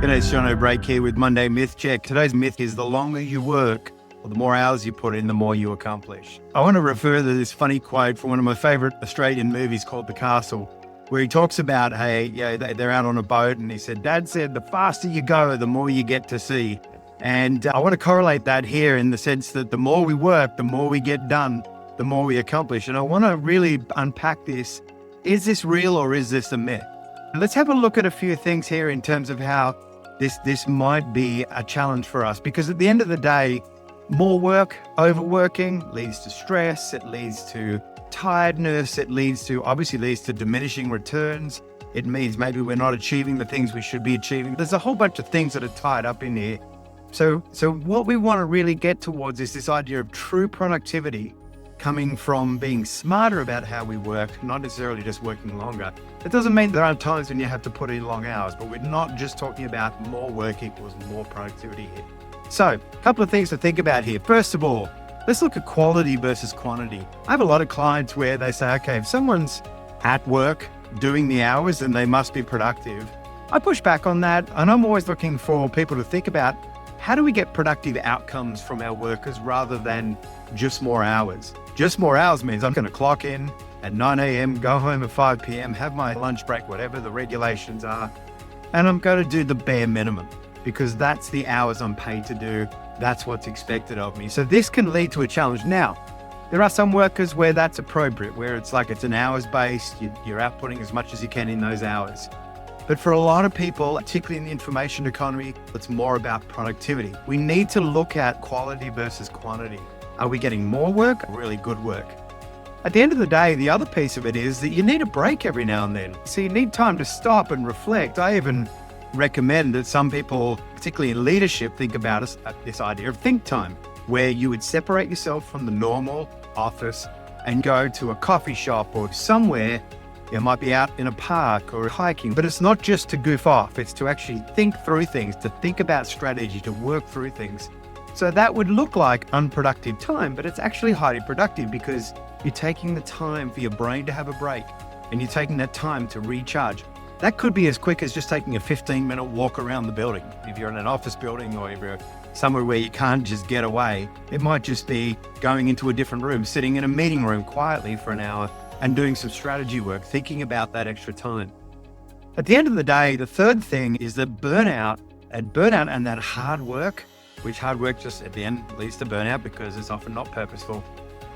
G'day, it's Jono Brake here with Monday Myth Check. Today's myth is the longer you work, or the more hours you put in, the more you accomplish. I want to refer to this funny quote from one of my favorite Australian movies called The Castle, where he talks about, they're out on a boat and he said, Dad said, the faster you go, the more you get to see. And I want to correlate that here in the sense that the more we work, the more we get done, the more we accomplish. And I want to really unpack this. Is this real or is this a myth? Let's have a look at a few things here in terms of how this might be a challenge for us, because at the end of the day, more work, overworking leads to stress, it leads to tiredness, it obviously leads to diminishing returns. It means maybe we're not achieving the things we should be achieving. There's a whole bunch of things that are tied up in here. So what we want to really get towards is this idea of true productivity coming from being smarter about how we work, not necessarily just working longer. It doesn't mean there aren't times when you have to put in long hours, but we're not just talking about more work equals more productivity here. So, a couple of things to think about here. First of all, let's look at quality versus quantity. I have a lot of clients where they say, okay, if someone's at work doing the hours, then they must be productive. I push back on that, and I'm always looking for people to think about how do we get productive outcomes from our workers rather than just more hours. Just more hours means I'm going to clock in at 9 a.m., go home at 5 p.m., have my lunch break, whatever the regulations are, and I'm going to do the bare minimum because that's the hours I'm paid to do. That's what's expected of me. So this can lead to a challenge. Now, there are some workers where that's appropriate, where it's an hours based, you're outputting as much as you can in those hours. But for a lot of people, particularly in the information economy, it's more about productivity. We need to look at quality versus quantity. Are we getting more work or really good work? At the end of the day, the other piece of it is that you need a break every now and then. So you need time to stop and reflect. I even recommend that some people, particularly in leadership, think about this idea of think time, where you would separate yourself from the normal office and go to a coffee shop or somewhere. You might be out in a park or hiking, but it's not just to goof off. It's to actually think through things, to think about strategy, to work through things. So that would look like unproductive time, but it's actually highly productive because you're taking the time for your brain to have a break and you're taking that time to recharge. That could be as quick as just taking a 15-minute walk around the building. If you're in an office building or if you're somewhere where you can't just get away, it might just be going into a different room, sitting in a meeting room quietly for an hour and doing some strategy work, thinking about that extra time. At the end of the day, the third thing is that burnout and that hard work, which hard work just at the end leads to burnout because it's often not purposeful,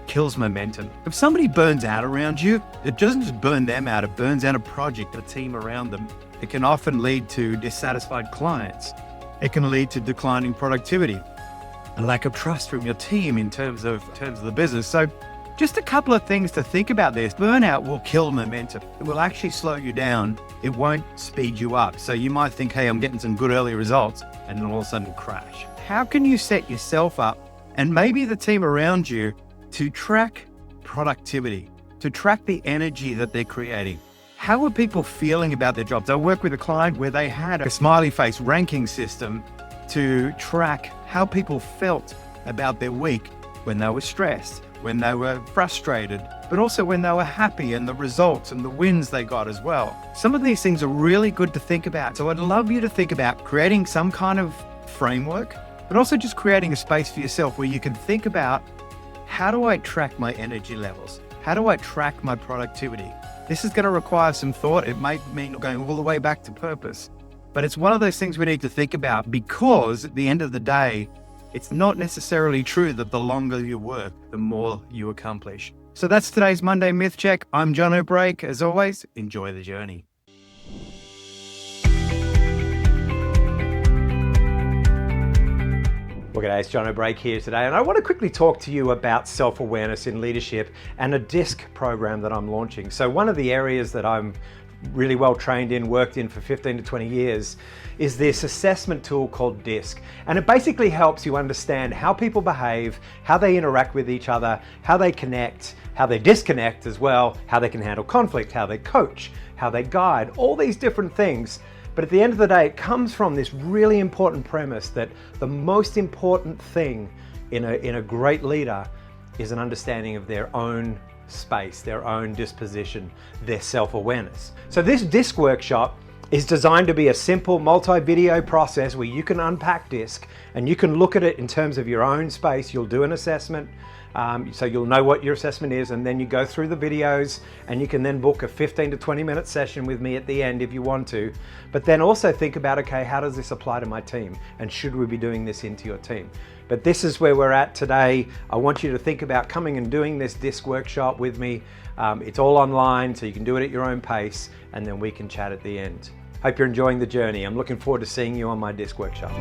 kills momentum. If somebody burns out around you, it doesn't just burn them out, it burns out a project, a team around them. It can often lead to dissatisfied clients. It can lead to declining productivity, a lack of trust from your team in terms of the business. So just a couple of things to think about this. Burnout will kill momentum. It will actually slow you down. It won't speed you up. So you might think, hey, I'm getting some good early results, and then all of a sudden crash. How can you set yourself up and maybe the team around you to track productivity, to track the energy that they're creating? How are people feeling about their jobs? I work with a client where they had a smiley face ranking system to track how people felt about their week when they were stressed, when they were frustrated, but also when they were happy and the results and the wins they got as well. Some of these things are really good to think about. So I'd love you to think about creating some kind of framework, but also just creating a space for yourself where you can think about, how do I track my energy levels? How do I track my productivity? This is going to require some thought. It might mean going all the way back to purpose, but it's one of those things we need to think about, because at the end of the day, it's not necessarily true that the longer you work, the more you accomplish. So that's today's Monday Myth Check. I'm Jono Brake. As always, enjoy the journey. Well, g'day, it's Jono Brake here today, and I want to quickly talk to you about self-awareness in leadership and a DISC program that I'm launching. So one of the areas that I'm really well trained in, worked in for 15 to 20 years, is this assessment tool called DISC. And it basically helps you understand how people behave, how they interact with each other, how they connect, how they disconnect as well, how they can handle conflict, how they coach, how they guide, all these different things. But at the end of the day, it comes from this really important premise that the most important thing in a great leader is an understanding of their own space, their own disposition, their self-awareness. So this DISC workshop is designed to be a simple multi-video process where you can unpack disc and you can look at it in terms of your own space. You'll do an assessment, so you'll know what your assessment is, and then you go through the videos and you can then book a 15 to 20 minute session with me at the end if you want to. But then also think about, okay, how does this apply to my team? And should we be doing this into your team? But this is where we're at today. I want you to think about coming and doing this disc workshop with me. It's all online, so you can do it at your own pace, and then we can chat at the end. Hope you're enjoying the journey. I'm looking forward to seeing you on my disc workshop.